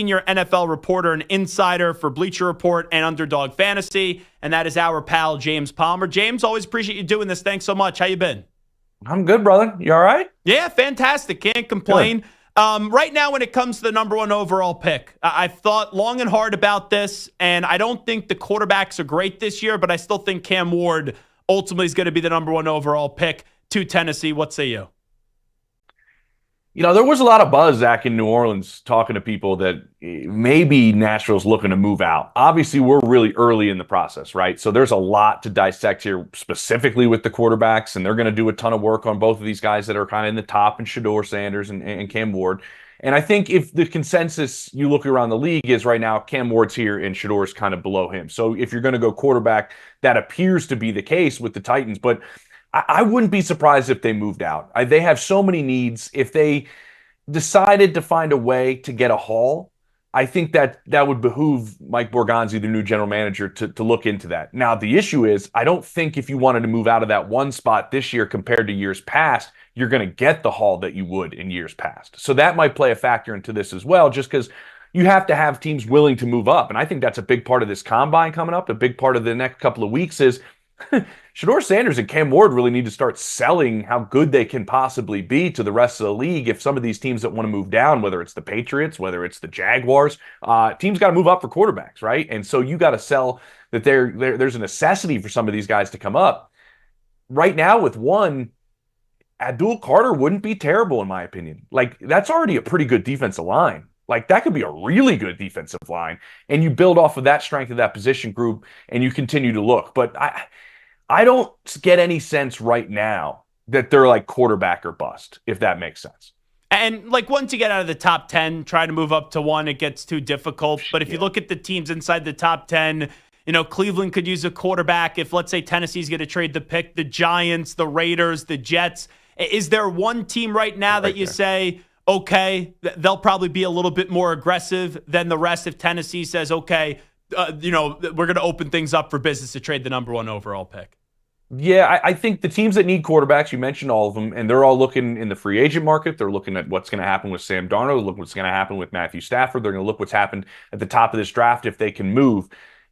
senior NFL reporter and insider for Bleacher Report and Underdog Fantasy, and that is our pal James Palmer. James, always appreciate you doing this. Thanks so much. How you been? I'm good, brother. You all right? Yeah, fantastic. Can't complain. Right now, when it comes to the number one overall pick, I've thought long and hard about this, and I don't think the quarterbacks are great this year, but I still think Cam Ward ultimately is going to be the number one overall pick to Tennessee. What say you? You know, there was a lot of buzz, Zach, in New Orleans talking to people that maybe Nashville's looking to move out. Obviously, we're really early in the process, right? So there's a lot to dissect here, specifically with the quarterbacks, and they're going to do a ton of work on both of these guys that are kind of in the top, and Shedeur Sanders and Cam Ward. And I think if the consensus you look around the league is right now, Cam Ward's here and Shedeur's kind of below him. So if you're going to go quarterback, that appears to be the case with the Titans. But I wouldn't be surprised if they moved out. They have so many needs. If they decided to find a way to get a haul, I think that would behoove Mike Borgonzi, the new general manager, to look into that. Now, the issue is, I don't think if you wanted to move out of that one spot this year compared to years past, you're going to get the haul that you would in years past. So that might play a factor into this as well, just because you have to have teams willing to move up. And I think that's a big part of this combine coming up. A big part of the next couple of weeks is Shedeur Sanders and Cam Ward really need to start selling how good they can possibly be to the rest of the league. If some of these teams that want to move down, whether it's the Patriots, whether it's the Jaguars, teams got to move up for quarterbacks, right? And so you got to sell that there's a necessity for some of these guys to come up. Right now with one, Abdul Carter wouldn't be terrible in my opinion. Like, that's already a pretty good defensive line. Like, that could be a really good defensive line. And you build off of that strength of that position group and you continue to look. But I don't get any sense right now that they're like quarterback or bust, if that makes sense. And like, once you get out of the top 10, try to move up to one, it gets too difficult. But if you look at the teams inside the top 10, you know, Cleveland could use a quarterback. If, let's say, Tennessee's going to trade the pick, the Giants, the Raiders, the Jets, is there one team right now that you say, okay, they'll probably be a little bit more aggressive than the rest if Tennessee says, okay, we're going to open things up for business to trade the number one overall pick? Yeah, I think the teams that need quarterbacks, you mentioned all of them, and they're all looking in the free agent market. They're looking at what's going to happen with Sam Darnold, look what's going to happen with Matthew Stafford. They're going to look what's happened at the top of this draft if they can move.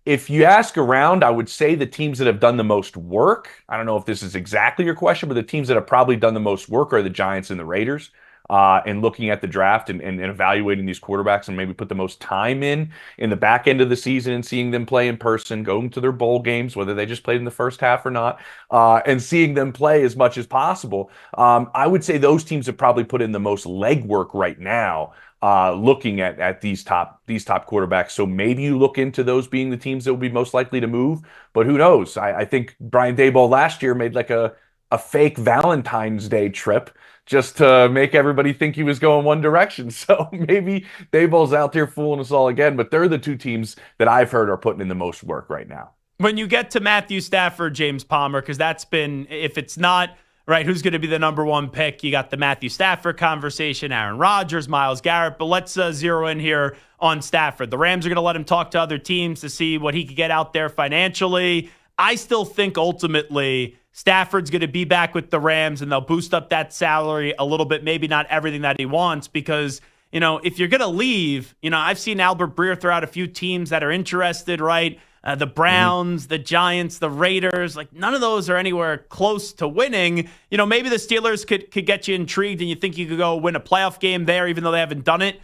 If you ask around, I would say the teams that have done the most work, I don't know if this is exactly your question, but the teams that have probably done the most work are the Giants and the Raiders. And looking at the draft and evaluating these quarterbacks and maybe put the most time in the back end of the season and seeing them play in person, going to their bowl games, whether they just played in the first half or not, and seeing them play as much as possible. I would say those teams have probably put in the most legwork right now, looking at these top quarterbacks. So maybe you look into those being the teams that will be most likely to move, but who knows? I think Brian Daboll last year made like a fake Valentine's Day trip just to make everybody think he was going one direction. So maybe Daboll's out there fooling us all again, but they're the two teams that I've heard are putting in the most work right now. When you get to Matthew Stafford, James Palmer, because that's been, if it's not, right, who's going to be the number one pick? You got the Matthew Stafford conversation, Aaron Rodgers, Myles Garrett, but let's zero in here on Stafford. The Rams are going to let him talk to other teams to see what he could get out there financially. I still think ultimately Stafford's going to be back with the Rams and they'll boost up that salary a little bit, maybe not everything that he wants, because, you know, if you're going to leave, you know, I've seen Albert Breer throw out a few teams that are interested, right? The Browns, the Giants, the Raiders, like none of those are anywhere close to winning. You know, maybe the Steelers could get you intrigued and you think you could go win a playoff game there, even though they haven't done it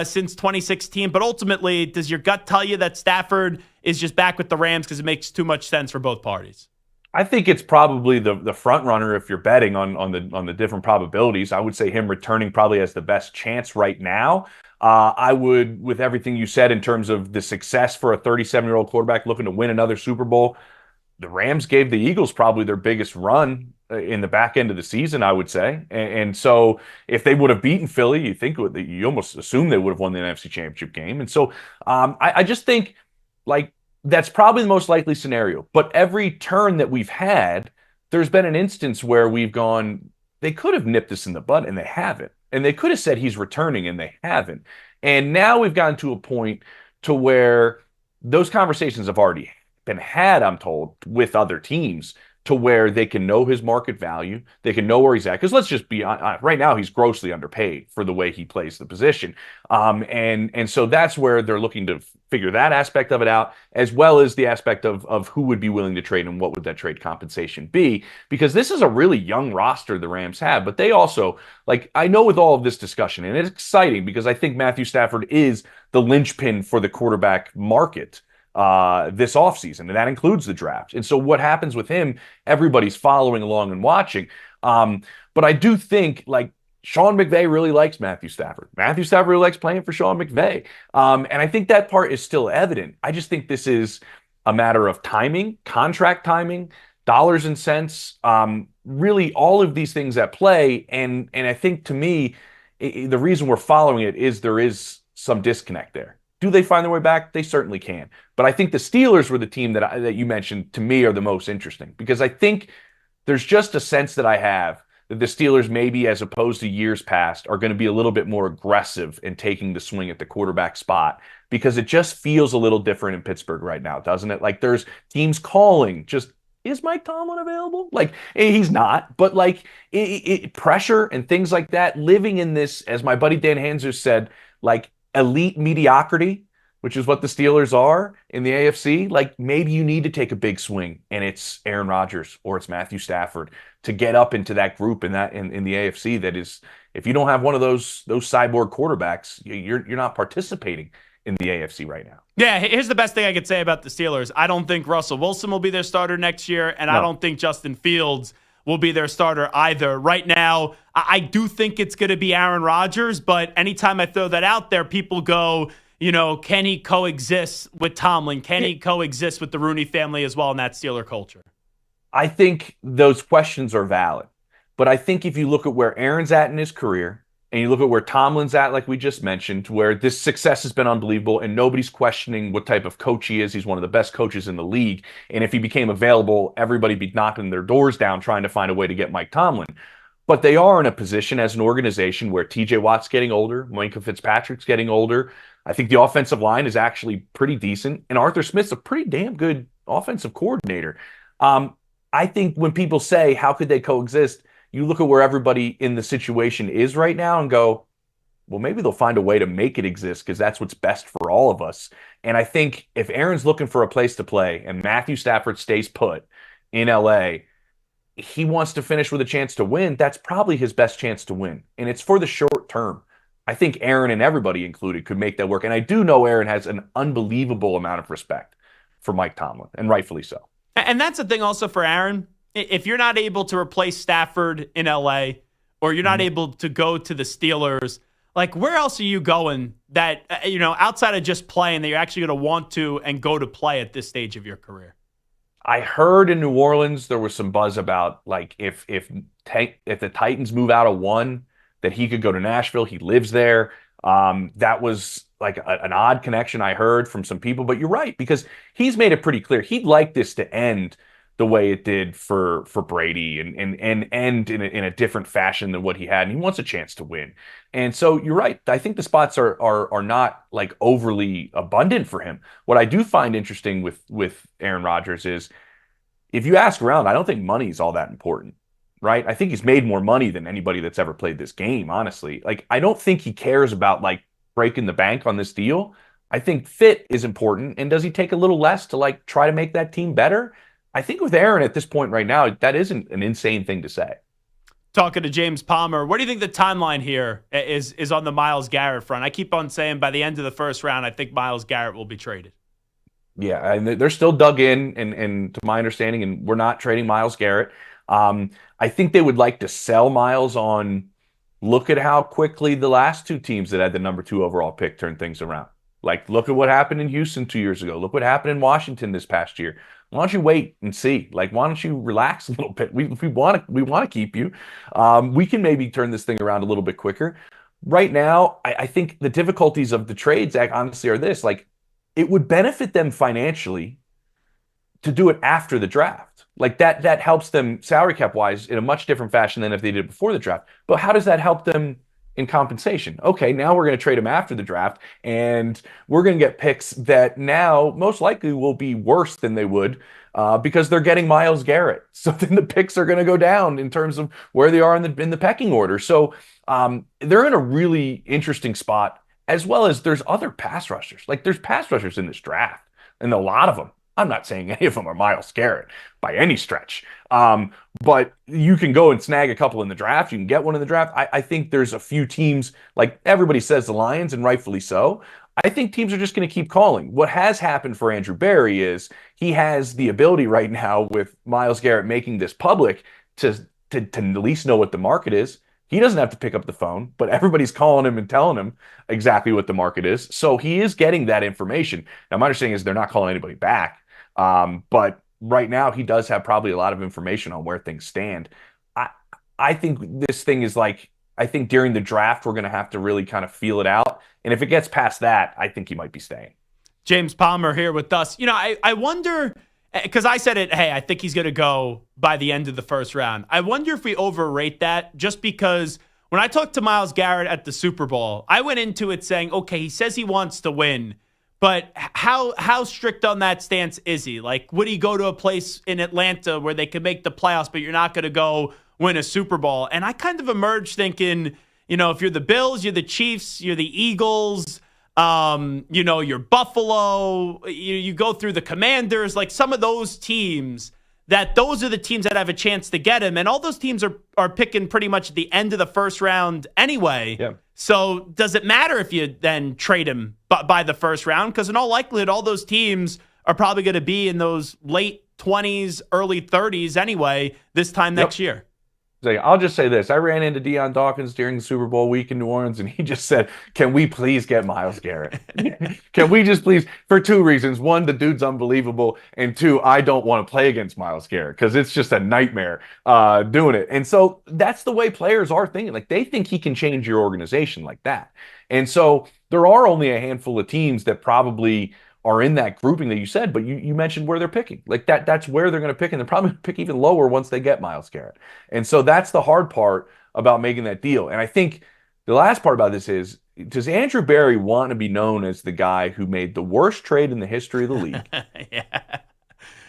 since 2016. But ultimately, does your gut tell you that Stafford is just back with the Rams because it makes too much sense for both parties? I think it's probably the front runner if you're betting on the different probabilities. I would say him returning probably has the best chance right now. I would, with everything you said in terms of the success for a 37-year-old quarterback looking to win another Super Bowl, the Rams gave the Eagles probably their biggest run in the back end of the season, I would say. And so if they would have beaten Philly, you almost assume they would have won the NFC Championship game. And so I just think, like, that's probably the most likely scenario. But every turn that we've had, there's been an instance where we've gone, they could have nipped this in the bud, and they haven't. And they could have said he's returning, and they haven't. And now we've gotten to a point to where those conversations have already been had, I'm told, with other teams. to where they can know his market value, they can know where he's at. Because let's just be honest, right now he's grossly underpaid for the way he plays the position, and so that's where they're looking to figure that aspect of it out, as well as the aspect of who would be willing to trade and what would that trade compensation be. Because this is a really young roster the Rams have, but they also, like, I know with all of this discussion, and it's exciting because I think Matthew Stafford is the linchpin for the quarterback market this offseason, and that includes the draft. And so what happens with him, everybody's following along and watching. But I do think, like, Sean McVay really likes Matthew Stafford. Matthew Stafford really likes playing for Sean McVay. And I think that part is still evident. I just think this is a matter of timing, contract timing, dollars and cents, really all of these things at play. And I think, to me, the reason we're following it is there is some disconnect there. Do they find their way back? They certainly can. But I think the Steelers were the team that you mentioned, to me, are the most interesting, because I think there's just a sense that I have that the Steelers, maybe as opposed to years past, are going to be a little bit more aggressive in taking the swing at the quarterback spot, because it just feels a little different in Pittsburgh right now, doesn't it? Like, there's teams calling, just, is Mike Tomlin available? Like, he's not, but like pressure and things like that, living in this, as my buddy Dan Hanser said, like, elite mediocrity, which is what the Steelers are in the AFC. Like, maybe you need to take a big swing, and it's Aaron Rodgers or it's Matthew Stafford to get up into that group in the AFC. That is, if you don't have one of those cyborg quarterbacks, you're not participating in the AFC right now. Yeah, here's the best thing I could say about the Steelers. I don't think Russell Wilson will be their starter next year, and no. I don't think Justin Fields will be their starter either. Right now, I do think it's going to be Aaron Rodgers, but anytime I throw that out there, people go, can he coexist with Tomlin? Can he coexist with the Rooney family as well in that Steeler culture? I think those questions are valid. But I think if you look at where Aaron's at in his career, and you look at where Tomlin's at, like we just mentioned, where this success has been unbelievable and nobody's questioning what type of coach he is. He's one of the best coaches in the league. And if he became available, everybody'd be knocking their doors down trying to find a way to get Mike Tomlin. But they are in a position as an organization where TJ Watt's getting older, Minkah Fitzpatrick's getting older. I think the offensive line is actually pretty decent. And Arthur Smith's a pretty damn good offensive coordinator. I think when people say, how could they coexist? You look at where everybody in the situation is right now and go, well, maybe they'll find a way to make it exist because that's what's best for all of us. And I think if Aaron's looking for a place to play and Matthew Stafford stays put in LA, he wants to finish with a chance to win. That's probably his best chance to win. And it's for the short term. I think Aaron and everybody included could make that work. And I do know Aaron has an unbelievable amount of respect for Mike Tomlin, and rightfully so. And that's the thing also for Aaron. If you're not able to replace Stafford in LA, or you're not able to go to the Steelers, like, where else are you going that, outside of just playing, that you're actually going to want to and go to play at this stage of your career? I heard in New Orleans there was some buzz about, like, if the Titans move out of one, that he could go to Nashville. He lives there. That was like an odd connection I heard from some people, but you're right, because he's made it pretty clear he'd like this to end the way it did for Brady and end in a different fashion than what he had, and he wants a chance to win. And so you're right. I think the spots are not like overly abundant for him. What I do find interesting with Aaron Rodgers is, if you ask around, I don't think money is all that important, right? I think he's made more money than anybody that's ever played this game, honestly. Like, I don't think he cares about, like, breaking the bank on this deal. I think fit is important, and does he take a little less to, like, try to make that team better? I think with Aaron at this point right now, that isn't an insane thing to say. Talking to James Palmer, what do you think the timeline here is on the Myles Garrett front? I keep on saying by the end of the first round, I think Myles Garrett will be traded. Yeah, and they're still dug in, and to my understanding, and we're not trading Myles Garrett. I think they would like to sell Myles on, look at how quickly the last two teams that had the number 2 overall pick turned things around. Like, look at what happened in Houston 2 years ago. Look what happened in Washington this past year. Why don't you wait and see? Like, why don't you relax a little bit? We want to keep you. We can maybe turn this thing around a little bit quicker. Right now, I think the difficulties of the trades, honestly, are this. Like, it would benefit them financially to do it after the draft. Like, that helps them salary cap wise in a much different fashion than if they did before the draft. But how does that help them in compensation. Okay, now we're going to trade him after the draft, and we're going to get picks that now most likely will be worse than they would because they're getting Myles Garrett. So then the picks are going to go down in terms of where they are in the pecking order. So they're in a really interesting spot, as well as there's other pass rushers. Like there's pass rushers in this draft, and a lot of them. I'm not saying any of them are Myles Garrett by any stretch. But you can go and snag a couple in the draft. You can get one in the draft. I think there's a few teams, like everybody says the Lions, and rightfully so. I think teams are just going to keep calling. What has happened for Andrew Berry is he has the ability right now with Myles Garrett making this public to at least know what the market is. He doesn't have to pick up the phone, but everybody's calling him and telling him exactly what the market is. So he is getting that information. Now, my understanding is they're not calling anybody back. But right now he does have probably a lot of information on where things stand. I think this thing is like, I think during the draft, we're going to have to really kind of feel it out. And if it gets past that, I think he might be staying. James Palmer here with us. You know, I wonder, because I said it, hey, I think he's going to go by the end of the first round. I wonder if we overrate that, just because when I talked to Myles Garrett at the Super Bowl, I went into it saying, okay, he says he wants to win, but how strict on that stance is he? Like, would he go to a place in Atlanta where they could make the playoffs, but you're not going to go win a Super Bowl? And I kind of emerged thinking, you know, if you're the Bills, you're the Chiefs, you're the Eagles, you know, you're Buffalo, you go through the Commanders, like some of those teams, those are the teams that have a chance to get him. And all those teams are picking pretty much at the end of the first round anyway. Yeah. So does it matter if you then trade him by the first round? Because in all likelihood, all those teams are probably going to be in those late 20s, early 30s anyway this time next year. I'll just say this. I ran into Deion Dawkins during the Super Bowl week in New Orleans, and he just said, can we please get Myles Garrett? Can we just please? For two reasons. One, the dude's unbelievable. And two, I don't want to play against Myles Garrett because it's just a nightmare doing it. And so that's the way players are thinking. Like, they think he can change your organization like that. And so there are only a handful of teams that probably are in that grouping that you said, but you mentioned where they're picking. Like that's where they're going to pick, and they're probably going to pick even lower once they get Myles Garrett. And so that's the hard part about making that deal. And I think the last part about this is, does Andrew Berry want to be known as the guy who made the worst trade in the history of the league yeah.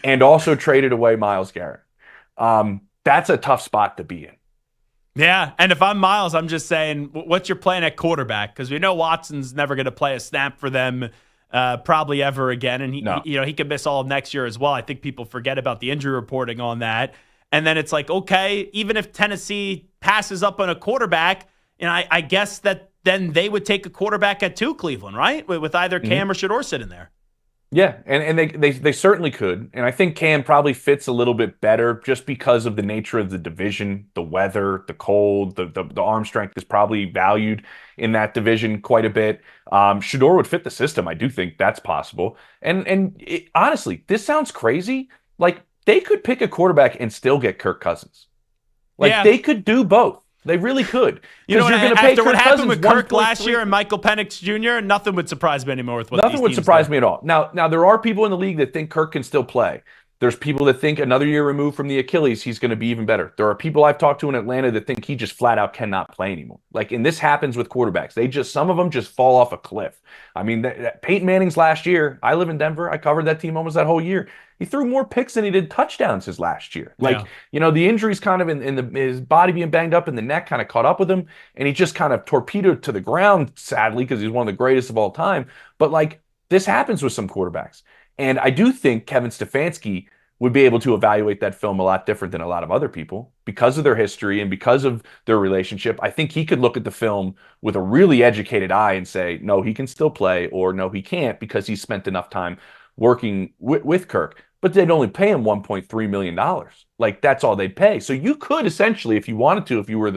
and also traded away Myles Garrett? That's a tough spot to be in. Yeah, and if I'm Myles, I'm just saying, what's your plan at quarterback? Because we know Watson's never going to play a snap for them probably ever again, and he could miss all of next year as well. I think people forget about the injury reporting on that, and then it's like, okay, even if Tennessee passes up on a quarterback, and I guess that then they would take a quarterback at 2, Cleveland, right, with either Cam or Shedeur sitting there. Yeah, and they certainly could. And I think Cam probably fits a little bit better just because of the nature of the division, the weather, the cold, the arm strength is probably valued in that division quite a bit. Shedeur would fit the system. I do think that's possible. And honestly, this sounds crazy. Like, they could pick a quarterback and still get Kirk Cousins. They could do both. They really could. You know, after what happened with Kirk last year and Michael Penix Jr., nothing would surprise me anymore with what nothing would surprise me at all. Now there are people in the league that think Kirk can still play. There's people that think another year removed from the Achilles, he's going to be even better. There are people I've talked to in Atlanta that think he just flat out cannot play anymore. And this happens with quarterbacks. Some of them just fall off a cliff. I mean, Peyton Manning's last year, I live in Denver. I covered that team almost that whole year. He threw more picks than he did touchdowns his last year. The injuries kind of his body being banged up and the neck kind of caught up with him. And he just kind of torpedoed to the ground, sadly, because he's one of the greatest of all time. But this happens with some quarterbacks. And I do think Kevin Stefanski would be able to evaluate that film a lot different than a lot of other people because of their history and because of their relationship. I think he could look at the film with a really educated eye and say, no, he can still play, or no, he can't because he's spent enough time working with Kirk. But they'd only pay him $1.3 million. That's all they'd pay. So you could essentially, if you wanted to, if you were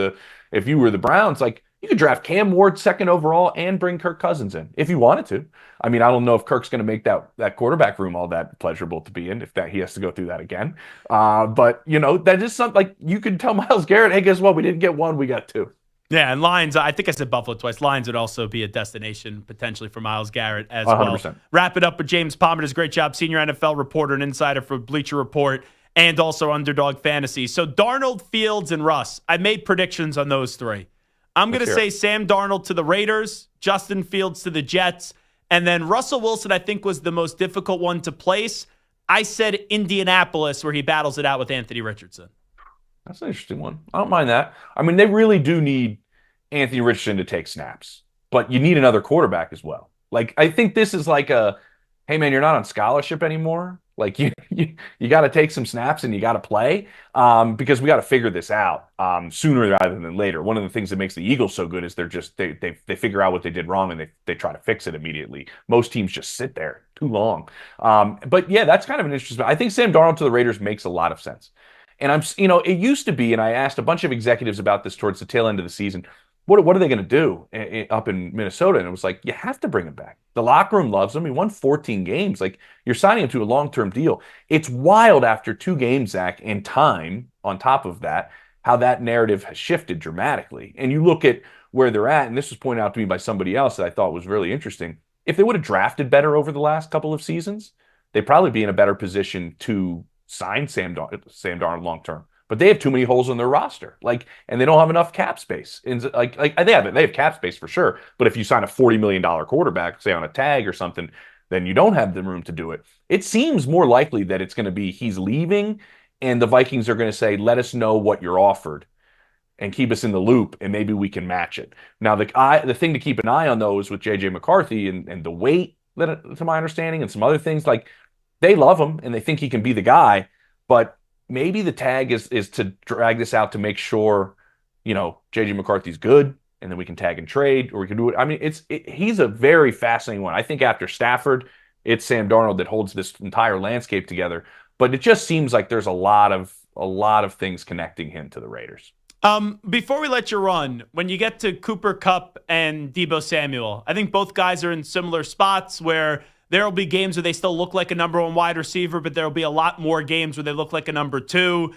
the Browns, you could draft Cam Ward 2nd overall and bring Kirk Cousins in if you wanted to. I mean, I don't know if Kirk's going to make that quarterback room all that pleasurable to be in if he has to go through that again. But that is something you could tell Myles Garrett, hey, guess what? We didn't get 1, we got 2. Yeah, and Lions, I think I said Buffalo twice. Lions would also be a destination potentially for Myles Garrett as 100%. Well. Wrap it up with James Palmer. Does a great job, senior NFL reporter and insider for Bleacher Report and also Underdog Fantasy. So Darnold, Fields, and Russ, I made predictions on those 3. I'm going Let's to hear say it. Sam Darnold to the Raiders, Justin Fields to the Jets, and then Russell Wilson, I think, was the most difficult one to place. I said Indianapolis, where he battles it out with Anthony Richardson. That's an interesting one. I don't mind that. I mean, they really do need Anthony Richardson to take snaps, but you need another quarterback as well. Like, I think this is like a, hey man, you're not on scholarship anymore. Like you got to take some snaps and you got to play because we got to figure this out sooner rather than later. One of the things that makes the Eagles so good is they figure out what they did wrong and they try to fix it immediately. Most teams just sit there too long. But yeah, that's kind of an interesting. I think Sam Darnold to the Raiders makes a lot of sense. And it used to be, and I asked a bunch of executives about this towards the tail end of the season. What are they going to do up in Minnesota? And it was like, you have to bring him back. The locker room loves him. He won 14 games. Like, you're signing him to a long-term deal. It's wild after 2 games, Zach, and time on top of that, how that narrative has shifted dramatically. And you look at where they're at, and this was pointed out to me by somebody else that I thought was really interesting. If they would have drafted better over the last couple of seasons, they'd probably be in a better position to sign Sam Darnold long-term. But they have too many holes in their roster, and they don't have enough cap space. And they have cap space for sure. But if you sign a $40 million quarterback, say on a tag or something, then you don't have the room to do it. It seems more likely that it's going to be he's leaving, and the Vikings are going to say, "Let us know what you're offered, and keep us in the loop, and maybe we can match it." Now, the thing to keep an eye on though is with JJ McCarthy and the weight, to my understanding, and some other things. Like, they love him and they think he can be the guy, but maybe the tag is to drag this out to make sure, JJ McCarthy's good, and then we can tag and trade, or we can do it. I mean, he's a very fascinating one. I think after Stafford, it's Sam Darnold that holds this entire landscape together. But it just seems like there's a lot of things connecting him to the Raiders. Before we let you run, when you get to Cooper Kupp and Deebo Samuel, I think both guys are in similar spots where there will be games where they still look like a number 1 wide receiver, but there will be a lot more games where they look like a number 2.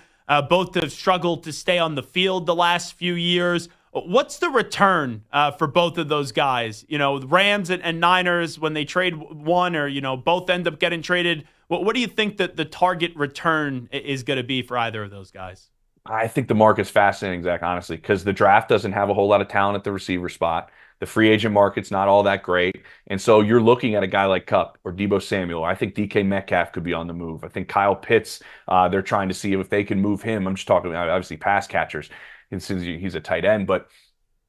Both have struggled to stay on the field the last few years. What's the return for both of those guys? The Rams and Niners, when they trade one or, both end up getting traded, what do you think that the target return is going to be for either of those guys? I think the market's fascinating, Zach, honestly, because the draft doesn't have a whole lot of talent at the receiver spot. The free agent market's not all that great. And so you're looking at a guy like Kupp or Deebo Samuel. I think DK Metcalf could be on the move. I think Kyle Pitts, they're trying to see if they can move him. I'm just talking about, obviously, pass catchers, and since he's a tight end. But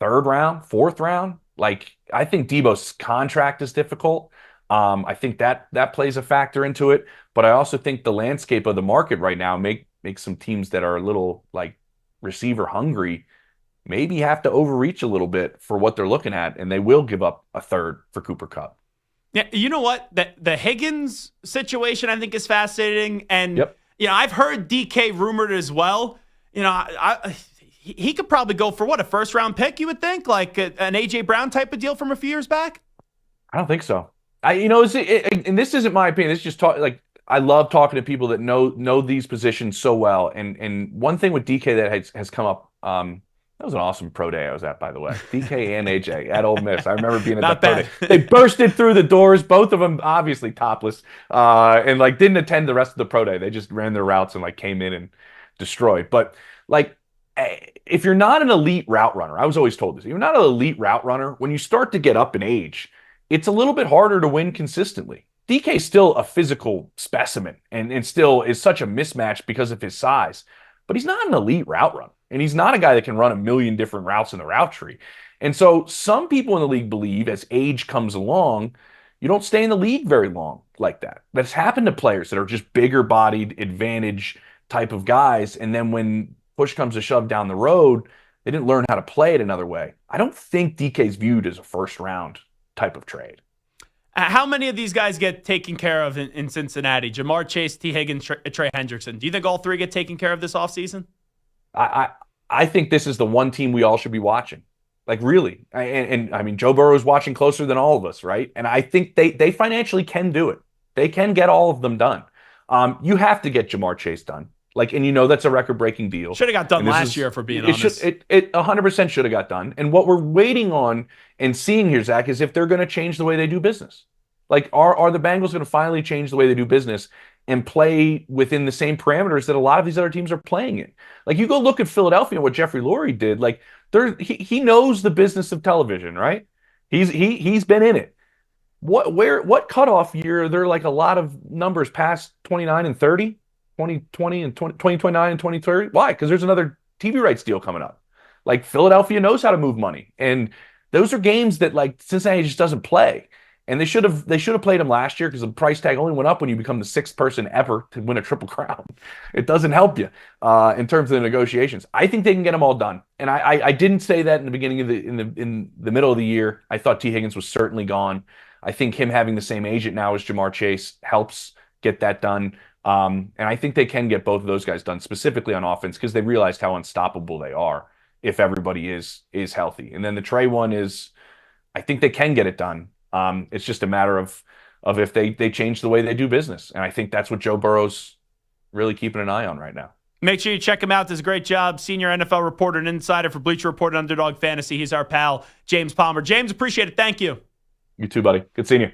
3rd round, 4th round, I think Deebo's contract is difficult. I think that plays a factor into it. But I also think the landscape of the market right now makes some teams that are a little, receiver hungry maybe have to overreach a little bit for what they're looking at, and they will give up a 3rd for Cooper Kupp. Yeah, you know what? The Higgins situation, I think, is fascinating. And, Yep. I've heard DK rumored as well. He could probably go for, what, a 1st-round pick, you would think? Like an A.J. Brown type of deal from a few years back? I don't think so. And this isn't my opinion. This is just I love talking to people that know these positions so well. And one thing with DK that has come up, that was an awesome pro day I was at, by the way. DK and AJ at Ole Miss. I remember being at that pro day. They bursted through the doors, both of them obviously topless, and didn't attend the rest of the pro day. They just ran their routes and came in and destroyed. But if you're not an elite route runner, I was always told this, if you're not an elite route runner, when you start to get up in age, it's a little bit harder to win consistently. DK's still a physical specimen and still is such a mismatch because of his size, but he's not an elite route runner. And he's not a guy that can run a million different routes in the route tree. And so some people in the league believe as age comes along, you don't stay in the league very long like that. That's happened to players that are just bigger bodied, advantage type of guys. And then when push comes to shove down the road, they didn't learn how to play it another way. I don't think DK's viewed as a 1st round type of trade. How many of these guys get taken care of in Cincinnati? Jamar Chase, T. Higgins, Trey Hendrickson. Do you think all 3 get taken care of this offseason? I think this is the one team we all should be watching. Really. And I mean, Joe Burrow is watching closer than all of us, right? And I think they financially can do it. They can get all of them done. You have to get Jamar Chase done. And that's a record-breaking deal. Should have got done last year, for being honest. It 100% should have got done. And what we're waiting on and seeing here, Zach, is if they're going to change the way they do business. Are the Bengals going to finally change the way they do business and play within the same parameters that a lot of these other teams are playing in. Like you go look at Philadelphia, what Jeffrey Lurie did. Like he knows the business of television, right? He's been in it. What cutoff year are there like a lot of numbers past 29 and 30, 2020 and 2029 and 2030? Why? Because there's another TV rights deal coming up. Like Philadelphia knows how to move money, and those are games that like Cincinnati just doesn't play. And they should have played them last year because the price tag only went up when you become the sixth person ever to win a Triple Crown. It doesn't help you in terms of the negotiations. I think they can get them all done. And I didn't say that in the beginning of in the middle of the year. I thought T. Higgins was certainly gone. I think him having the same agent now as Jamar Chase helps get that done. And I think they can get both of those guys done, specifically on offense, because they realized how unstoppable they are if everybody is healthy. And then the Trey one is, I think they can get it done. It's just a matter of if they change the way they do business. And I think that's what Joe Burrow's really keeping an eye on right now. Make sure you check him out. Does a great job. Senior NFL reporter and insider for Bleacher Report and Underdog Fantasy. He's our pal, James Palmer. James, appreciate it. Thank you. You too, buddy. Good seeing you.